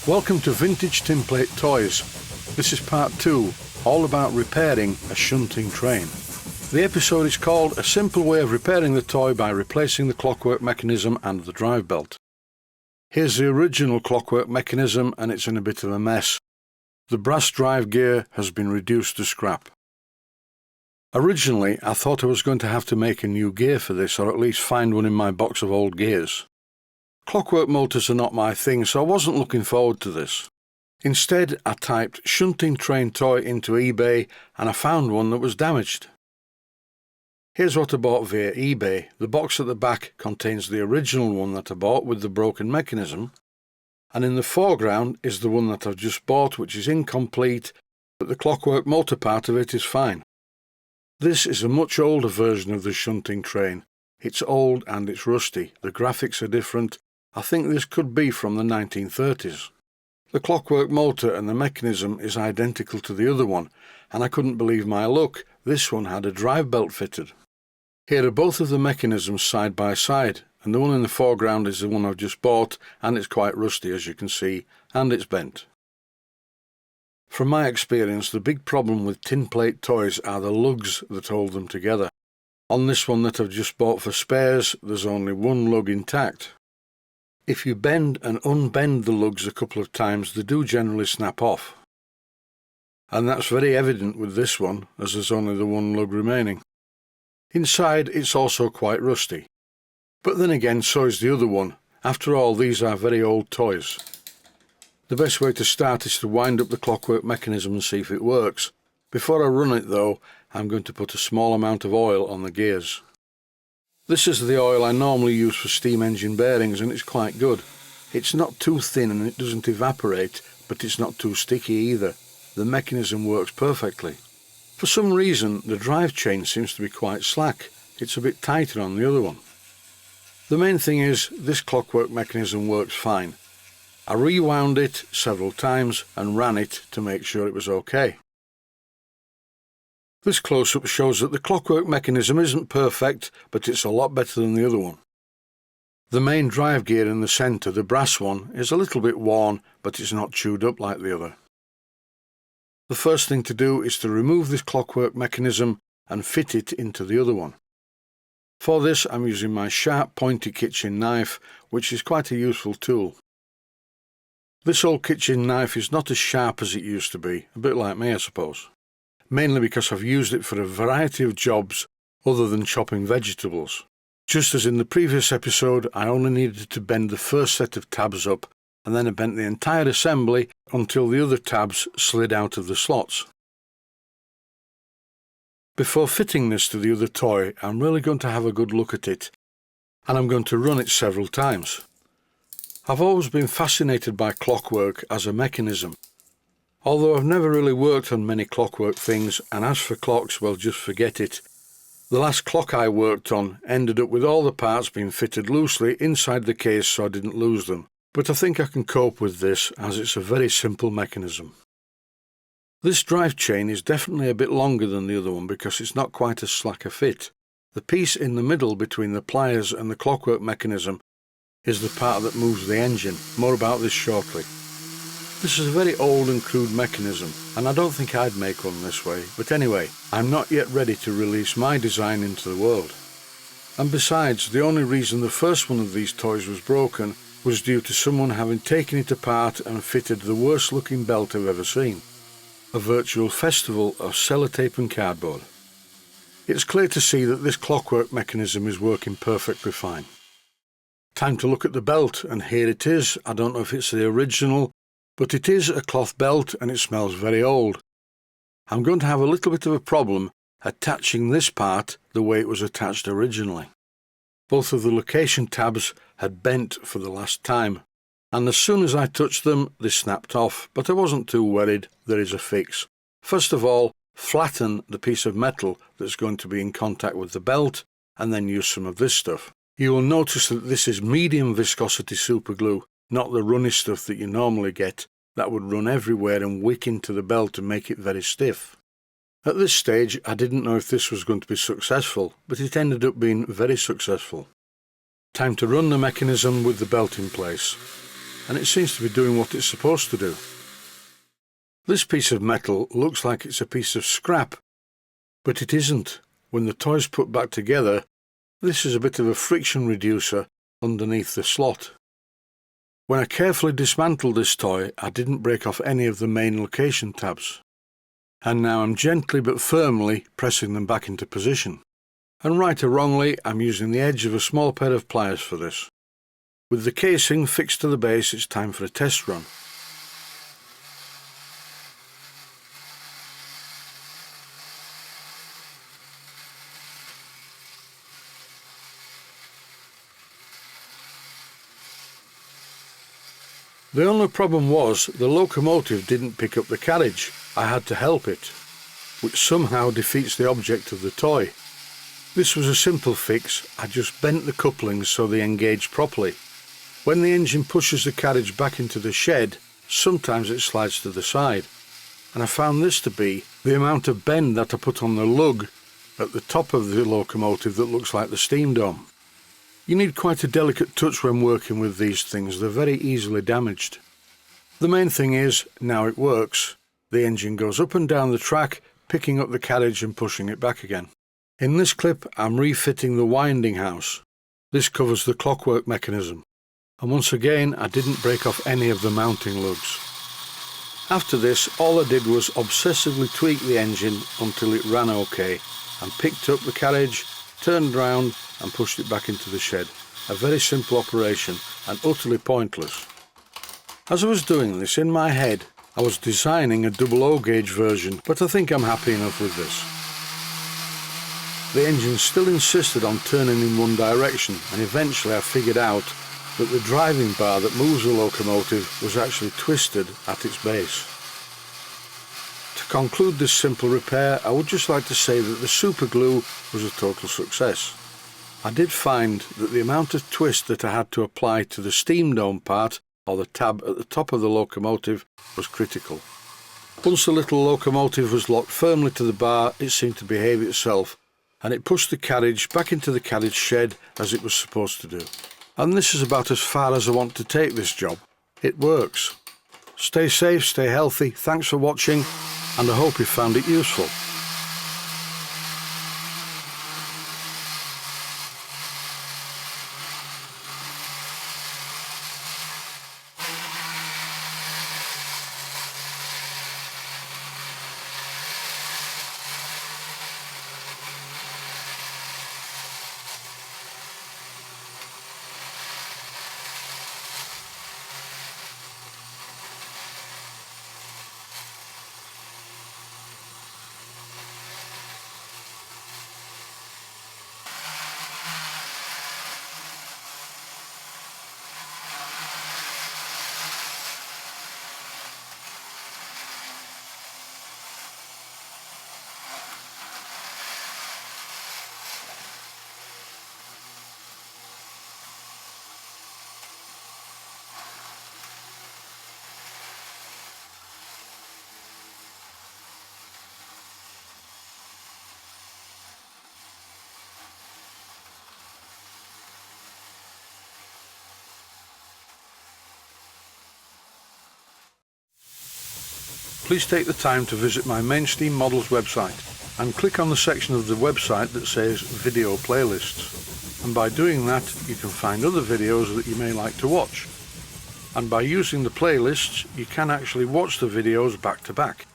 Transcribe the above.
Welcome to Vintage Tinplate Toys. This is part 2, all about repairing a shunting train. The episode is called A Simple Way of Repairing the Toy by Replacing the Clockwork Mechanism and the Drive Belt. Here's the original Clockwork Mechanism and it's in a bit of a mess. The brass drive gear has been reduced to scrap. Originally I thought I was going to have to make a new gear for this, or at least find one in my box of old gears. Clockwork motors are not my thing, so I wasn't looking forward to this. Instead, I typed shunting train toy into eBay and I found one that was damaged. Here's what I bought via eBay. The box at the back contains the original one that I bought with the broken mechanism, and in the foreground is the one that I've just bought, which is incomplete, but the clockwork motor part of it is fine. This is a much older version of the shunting train. It's old and it's rusty. The graphics are different. I think this could be from the 1930s. The clockwork motor and the mechanism is identical to the other one, and I couldn't believe my luck. This one had a drive belt fitted. Here are both of the mechanisms side by side, and the one in the foreground is the one I've just bought, and it's quite rusty as you can see, and it's bent. From my experience, the big problem with tinplate toys are the lugs that hold them together. On this one that I've just bought for spares, there's only one lug intact. If you bend and unbend the lugs a couple of times, they do generally snap off. And that's very evident with this one, as there's only the one lug remaining. Inside, it's also quite rusty. But then again, so is the other one. After all, these are very old toys. The best way to start is to wind up the clockwork mechanism and see if it works. Before I run it though, I'm going to put a small amount of oil on the gears. This is the oil I normally use for steam engine bearings, and it's quite good. It's not too thin and it doesn't evaporate, but it's not too sticky either. The mechanism works perfectly. For some reason, the drive chain seems to be quite slack. It's a bit tighter on the other one. The main thing is, this clockwork mechanism works fine. I rewound it several times and ran it to make sure it was okay. This close-up shows that the clockwork mechanism isn't perfect, but it's a lot better than the other one. The main drive gear in the centre, the brass one, is a little bit worn, but it's not chewed up like the other. The first thing to do is to remove this clockwork mechanism and fit it into the other one. For this I'm using my sharp pointy kitchen knife, which is quite a useful tool. This old kitchen knife is not as sharp as it used to be, a bit like me I suppose. Mainly because I've used it for a variety of jobs other than chopping vegetables. Just as in the previous episode, I only needed to bend the first set of tabs up, and then I bent the entire assembly until the other tabs slid out of the slots. Before fitting this to the other toy, I'm really going to have a good look at it, and I'm going to run it several times. I've always been fascinated by clockwork as a mechanism. Although I've never really worked on many clockwork things, and as for clocks, well, just forget it. The last clock I worked on ended up with all the parts being fitted loosely inside the case so I didn't lose them. But I think I can cope with this, as it's a very simple mechanism. This drive chain is definitely a bit longer than the other one because it's not quite as slack a fit. The piece in the middle between the pliers and the clockwork mechanism is the part that moves the engine. More about this shortly. This is a very old and crude mechanism, and I don't think I'd make one this way, but anyway, I'm not yet ready to release my design into the world. And besides, the only reason the first one of these toys was broken was due to someone having taken it apart and fitted the worst looking belt I've ever seen. A virtual festival of sellotape and cardboard. It's clear to see that this clockwork mechanism is working perfectly fine. Time to look at the belt, and here it is. I don't know if it's the original, but it is a cloth belt and it smells very old. I'm going to have a little bit of a problem attaching this part the way it was attached originally. Both of the location tabs had bent for the last time, and as soon as I touched them they snapped off, but I wasn't too worried. There is a fix. First of all, flatten the piece of metal that's going to be in contact with the belt, and then use some of this stuff. You will notice that this is medium viscosity super glue, not the runny stuff that you normally get that would run everywhere and wick into the belt and make it very stiff. At this stage I didn't know if this was going to be successful, but it ended up being very successful. Time to run the mechanism with the belt in place. and it seems to be doing what it's supposed to do. This piece of metal looks like it's a piece of scrap, but it isn't. When the toy's put back together, this is a bit of a friction reducer underneath the slot. When I carefully dismantled this toy, I didn't break off any of the main location tabs, and now I'm gently but firmly pressing them back into position. And right or wrongly, I'm using the edge of a small pair of pliers for this. With the casing fixed to the base, it's time for a test run. The only problem was the locomotive didn't pick up the carriage. I had to help it, which somehow defeats the object of the toy. This was a simple fix. I just bent the couplings so they engaged properly. When the engine pushes the carriage back into the shed, sometimes it slides to the side, and I found this to be the amount of bend that I put on the lug at the top of the locomotive that looks like the steam dome. You need quite a delicate touch when working with these things. They're very easily damaged. The main thing is, now it works. The engine goes up and down the track, picking up the carriage and pushing it back again. In this clip, I'm refitting the winding house. This covers the clockwork mechanism. And once again, I didn't break off any of the mounting lugs. After this, all I did was obsessively tweak the engine until it ran okay, and picked up the carriage, turned round and pushed it back into the shed. A very simple operation and utterly pointless. As I was doing this, in my head, I was designing a double O gauge version, but I think I'm happy enough with this. The engine still insisted on turning in one direction, and eventually I figured out that the driving bar that moves the locomotive was actually twisted at its base. To conclude this simple repair, I would just like to say that the super glue was a total success. I did find that the amount of twist that I had to apply to the steam dome part, or the tab at the top of the locomotive, was critical. Once the little locomotive was locked firmly to the bar, it seemed to behave itself, and it pushed the carriage back into the carriage shed as it was supposed to do. And this is about as far as I want to take this job. It works. Stay safe, stay healthy, thanks for watching, and I hope you found it useful. Please take the time to visit my Mainsteam Models website and click on the section of the website that says Video Playlists. And by doing that, you can find other videos that you may like to watch. And by using the playlists, you can actually watch the videos back to back.